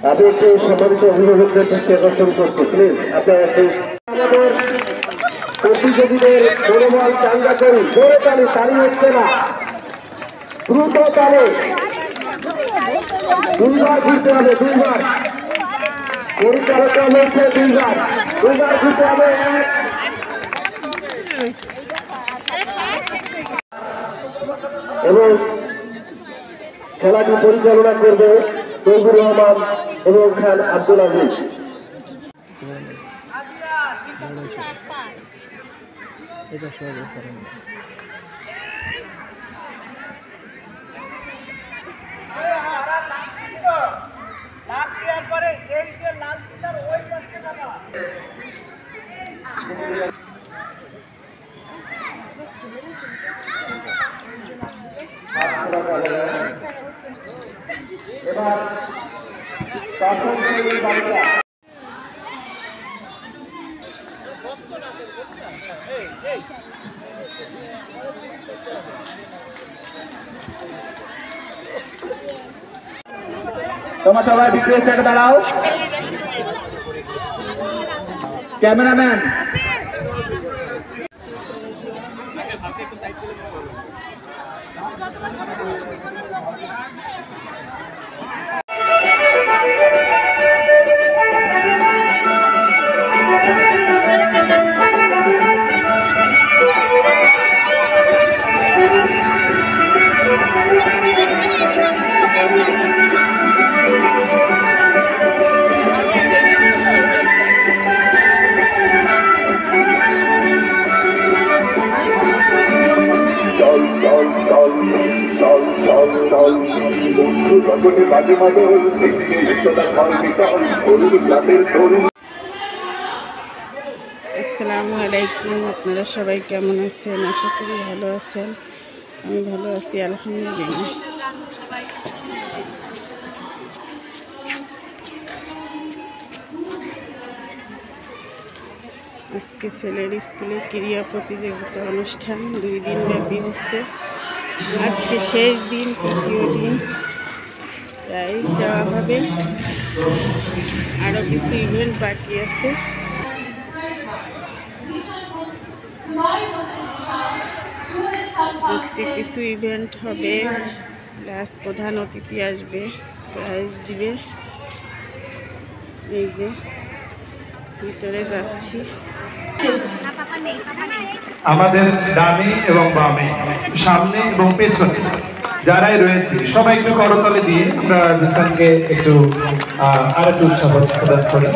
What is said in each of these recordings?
আমি একটু সম্মানিত অভিভাবকদের দৃষ্টি আকর্ষণ করছি, প্লিজ আপনারা একটু আমাদের প্রতিযোগীদের মনোবল চাঙ্গা করি। জোরে তালি, তালি হচ্ছে না, দ্রুত তালে 2 বার ঘুরতে হবে, 2 বার পরিচালকরা বলছে, 2 বার ঘুরতে হবে। এবং খেলাটি পরিচালনা করবে তৈবুর রহমান এবং খান আব্দুল আজিজ। এবার তোমার সবাই বিক্রির সাইডে দাঁড়াও। ক্যামেরাম্যান আসসালামু আলাইকুম, আপনারা সবাই কেমন আছেন? আশা করি ভালো আছেন। আমি ভালো আছি আলহামদুলিল্লাহ। আজকে ছেলের স্কুলে ক্রীড়া প্রতিযোগিতা অনুষ্ঠান 2 দিন ব্যাপী হচ্ছে। আজকে শেষ দিন, 3য় দিন। প্রাইজ দেওয়া হবে, আরও কিছু ইভেন্ট বাকি আছে। আজকে কিছু ইভেন্ট হবে, প্লাস প্রধান অতিথি আসবে, প্রাইজ দিবে। এই যে ভিতরে যাচ্ছি। আমাদের ডানে এবং বামে, সামনে এবং পেছনে যারাই রয়েছে সবাই একটু করতালি দিয়ে আমরা বিসানকে একটু আরেকটু উৎসাহ প্রদান করি।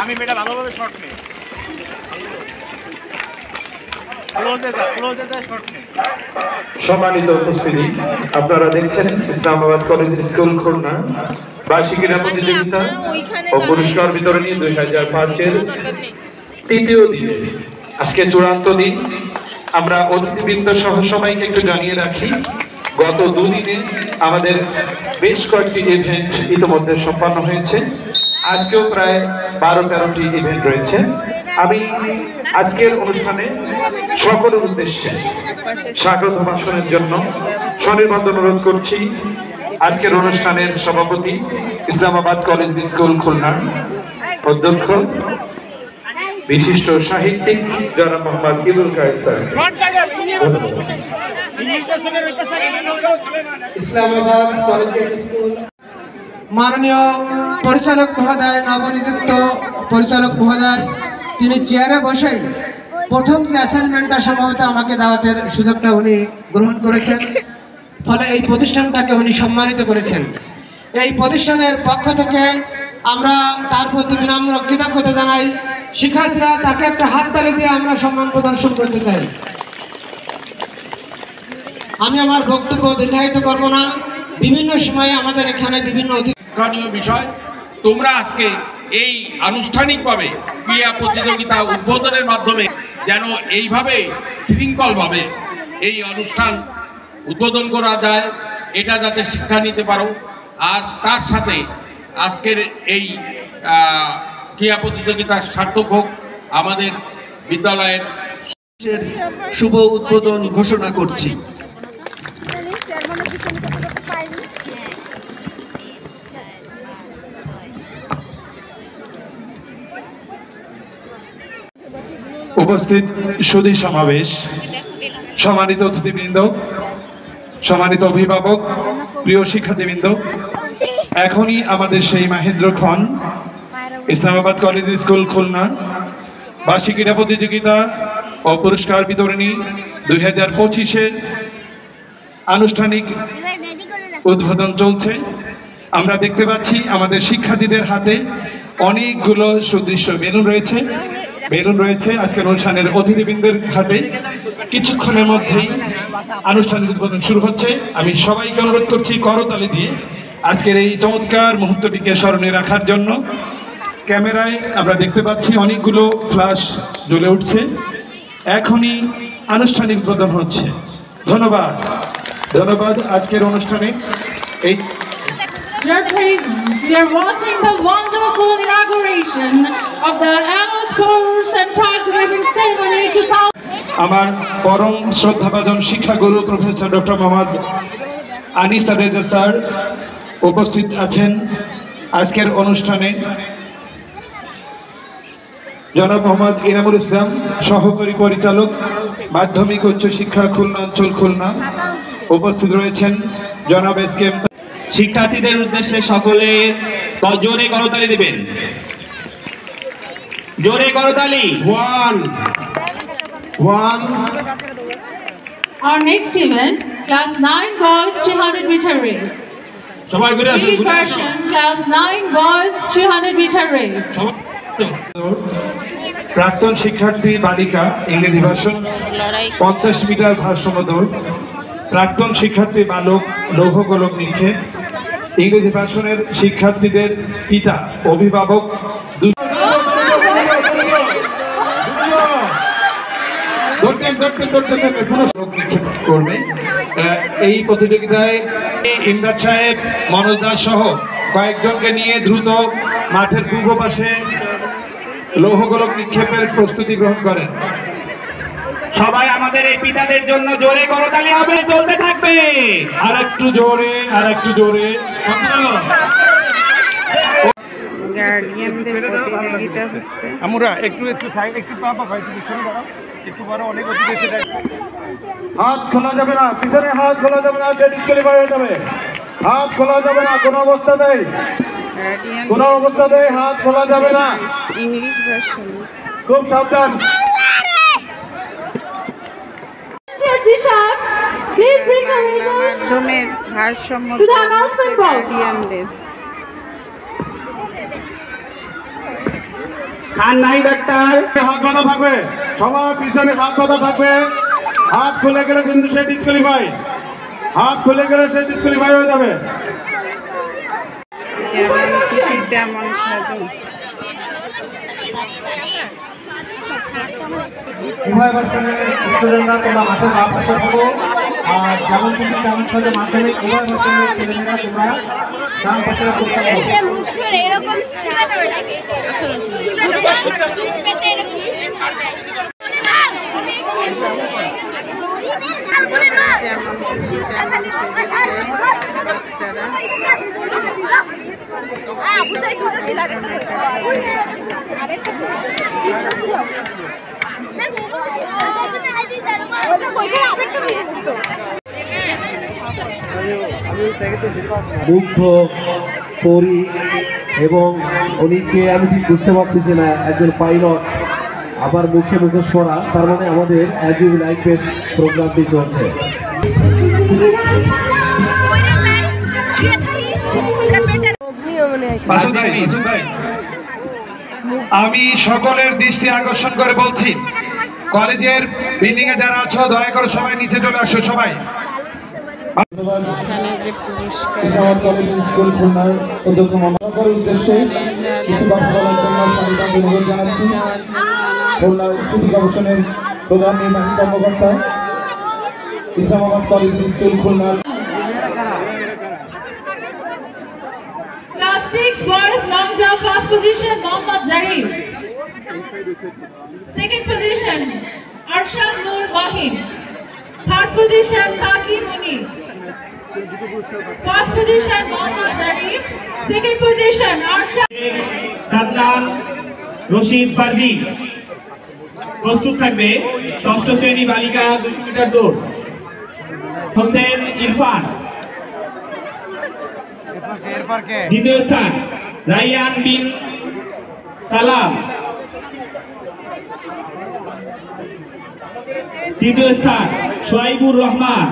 আমি মেয়েটা ভালোভাবে শর্ট নেই, সম্মানিত উপস্থিতি, আপনারা দেখছেন ইসলামাবাদ কলেজ স্কুল খুলনা বার্ষিক ক্রীড়া প্রতিযোগিতা ও পুরস্কার বিতরণী 2005-এর 3য় দিনে আজকে চূড়ান্ত দিন। আমরা অতিথিবৃন্দ সহ সবাইকে একটু জানিয়ে রাখি, গত 2 দিনে আমাদের বেশ কয়েকটি ইভেন্ট ইতিমধ্যে সম্পন্ন হয়েছে। আজকেও প্রায় 12-13টি ইভেন্ট রয়েছে। আমি আজকের অনুষ্ঠানে সকলের উদ্দেশ্যে স্বাগত ভাষণের জন্য সনির্বন্ধ অনুরোধ করছি আজকের অনুষ্ঠানের সভাপতি, ইসলামাবাদ কলেজ স্কুল খুলনার অধ্যক্ষ, বিশিষ্ট সাহিত্যিক জনাব Mohammad Ibul Kayes sir. Islamabad college school মাননীয় পরিচালক মহোদয়, নবনিযুক্ত পরিচালক মহোদয়, তিনি চেয়ারে বসেই প্রথম যে অ্যাসাইনমেন্টটা সম্ভবত আমাকে দাওয়াতের সুযোগটা উনি গ্রহণ করেছেন, ফলে এই প্রতিষ্ঠানটাকে উনি সম্মানিত করেছেন। এই প্রতিষ্ঠানের পক্ষ থেকে আমরা তার প্রতি বিনম্র কৃতজ্ঞতা জানাই। শিক্ষার্থীরা তাকে একটা হাততালি দিয়ে আমরা সম্মান প্রদর্শন করতে চাই। আমি আমার বক্তব্য দীর্ঘায়িত করব না। বিভিন্ন সময়ে আমাদের এখানে বিভিন্ন শিক্ষণীয় বিষয়, তোমরা আজকে এই আনুষ্ঠানিকভাবে ক্রীড়া প্রতিযোগিতা উদ্বোধনের মাধ্যমে যেন এইভাবে শৃঙ্খলভাবে এই অনুষ্ঠান উদ্বোধন করা যায়, এটা যাতে শিক্ষা নিতে পারো। আর তার সাথে আজকের এই ক্রীড়া প্রতিযোগিতা সার্থক হোক। আমাদের বিদ্যালয়ের শুভ উদ্বোধন ঘোষণা করছি। উপস্থিত সুধী সমাবেশ, সম্মানিত অতিথিবৃন্দ, সম্মানিত অভিভাবক, প্রিয় শিক্ষার্থীবৃন্দ, এখনই আমাদের সেই মাহেন্দ্র খন ইসলামাবাদ কলেজ স্কুল খুলনা বার্ষিক ক্রীড়া প্রতিযোগিতা ও পুরস্কার বিতরণী 2025-এর আনুষ্ঠানিক উদ্বোধন চলছে। আমরা দেখতে পাচ্ছি আমাদের শিক্ষার্থীদের হাতে অনেকগুলো সুদৃশ্য বেলুন রয়েছে আজকের অনুষ্ঠানের অতিথিবৃন্দের হাতে। কিছুক্ষণের মধ্যেই আনুষ্ঠানিক উদ্বোধন শুরু হচ্ছে। আমি সবাইকে অনুরোধ করছি করতালি দিয়ে আজকের এই চমৎকার মুহূর্তটিকে স্মরণে রাখার জন্য। ক্যামেরায় আমরা দেখতে পাচ্ছি অনেকগুলো ফ্ল্যাশ জ্বলে উঠছে। এখনই আনুষ্ঠানিক উদ্বোধন হচ্ছে। ধন্যবাদ আজকের অনুষ্ঠানে এই Dear presents, we are watching the wonderful inauguration of the annual Scores and Prize Giving Ceremony 2000. আমার পরম শ্রদ্ধাভাজন শিক্ষাগুরু professor doctor Mohammad Anis Reza sir উপস্থিত আছেন আজকের অনুষ্ঠানে। জনাব মোহাম্মদ ইনামুল ইসলাম সহকারী পরিচালক মাধ্যমিক উচ্চ শিক্ষা খুলনা অঞ্চল খুলনা উপস্থিত রয়েছেন। জনাব এসকে শিক্ষার্থীদের উদ্দেশ্যে সকলে জোরে করতালি দিবেন, জোরে করতালি। Our next event, Class 9 Boys 300 meter race. সবাই ঘুরে আসুন, Lead version, Class 9 Boys 300 meter race. প্রাক্তন শিক্ষার্থী বালিকা ইংরেজি ভাষণ 50 মিটার ভারসাম্য দৌড়, প্রাক্তন শিক্ষার্থী বালক লৌহ গোলক নিক্ষেপ, ইংরেজি ভাষণের শিক্ষার্থীদের পিতা অভিভাবক করবে। এই প্রতিযোগিতায় ইমদাদ সাহেব, মনোজ দাস সহ কয়েকজনকে নিয়ে দ্রুত মাঠের পূর্ব পাশে লৌহ গোলক নিক্ষেপের প্রস্তুতি গ্রহণ করেন। সবাই আমাদের এই পিতাদের জন্য জোরে করতালি হবে, চলতে থাকবে। আর একটু জোরে গার্ডিয়ানদের প্রতিযোগিতা হচ্ছে। আমরা একটু সাইড একটু পাপা ভাই একটু পিছনে দাঁড়াও, একটু বড় অনেক অতিথি এসে দেখ। হাত খোলা যাবে না, পিছনে হাত খোলা যাবে না, যে ডিসক্যালিফাই হয়ে যাবে। হাত খোলা যাবে না কোনো অবস্থাতেই, হাত খোলা যাবে না। ইংলিশ ভার্সন খুব সাবধান। মাধ্যমের ভারসাম্য গার্ডিয়ানদের। খান নাই ডাক্তার, হাত বাঁধা থাকবে, সবার পিছনে হাত বাঁধা থাকবে। হাত খুলে গেলে কিন্তু সে ডিসক্যালিফাই, হয়ে যাবে। যেমন খুশি তেমন সাজন। উভয় ভার্সনের স্টুডেন্টরা তোমরা মাঠে না পাশে থাকো, আর যেমন খুশি তেমন সাজে মাধ্যমিক উভয় ভার্সনের ছেলেমেয়েরা তোমরা ডান পাশে করতে পারো। যেমন খুশি তেমন সেজেছে বাচ্চারা। মুগ্ধ করি এবং উনিকে আমি ঠিক বুঝতে পারতেছি না, একজন পাইলট আবার মুখে মুখোশ পরা, তার মানে আমাদের অ্যাজ ইউ লাইক বেস্ট প্রোগ্রামটি চলছে। আমি সকলের দৃষ্টি আকর্ষণ করে বলছি, কলেজের বিল্ডিং এ যারা আছো দয়া করে সবাই নিচে চলে আসো। সবাই এখানে যে পুরস্কার প্রধান নির্বাহী কর্মকর্তা Islamabad college school Khulna. Class 6 Boys long jump first position, Mohammad Zarif. Second position, Arshad Noor Mahim. First position, Taki Munir. First position, Mohammad Zarif. Second position, Arshad. সাদ্দাত রশিদ পারভীন। প্রস্তুত থাকবে ষষ্ঠ শ্রেণী বালিকা 200 মিটার দৌড়। হোসেন ইরফান। দ্বিতীয় স্থান রাইয়ান বিন সালাম। তৃতীয় স্থান সোয়াইবুর রহমান।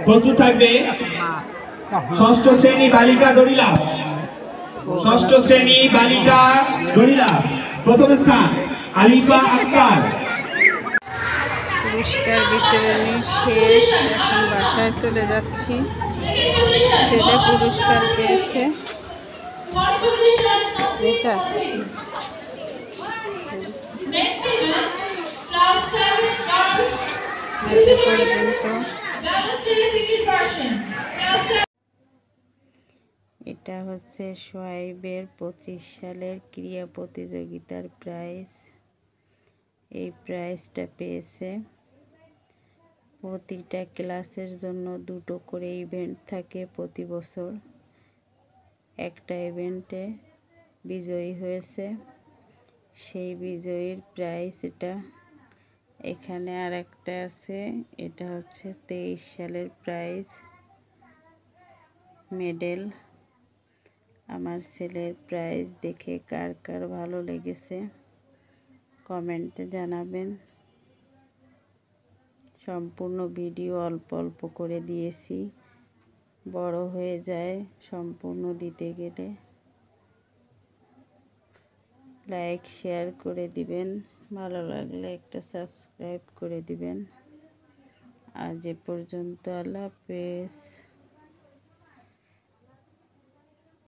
প্রস্তুত থাকবে ষষ্ঠ শ্রেণী বালিকা দড়িলাফ। ষষ্ঠ শ্রেণী বালিকা দড়িলাফ প্রথম স্থান আলিফা আক্তার। পুরস্কার বিতরণী শেষ, এখন বাসায় চলে যাচ্ছি। ছেলে পুরস্কার পেয়েছে, এটা এটা হচ্ছে সোয়াইবের 25 সালের ক্রীড়া প্রতিযোগিতার প্রাইজ। এই প্রাইজটা পেয়েছে। প্রতিটা ক্লাসের জন্য 2টো করে ইভেন্ট থাকে প্রতি বছর। একটা ইভেন্টে বিজয়ী হয়েছে, সেই বিজয়ীর প্রাইজ এটা। এখানে আর একটা আছে, এটা হচ্ছে 23 সালের প্রাইজ, মেডেল। আমার ছেলের প্রাইজ দেখে কার কার ভালো লেগেছে কমেন্টে জানাবেন। সম্পূর্ণ ভিডিও অল্প অল্প করে দিয়েছি, বড় হয়ে যায় সম্পূর্ণ দিতে গেলে। লাইক শেয়ার করে দিবেন, ভালো লাগলে একটা সাবস্ক্রাইব করে দিবেন। আজ এ পর্যন্ত, আল্লাহ হাফেজ।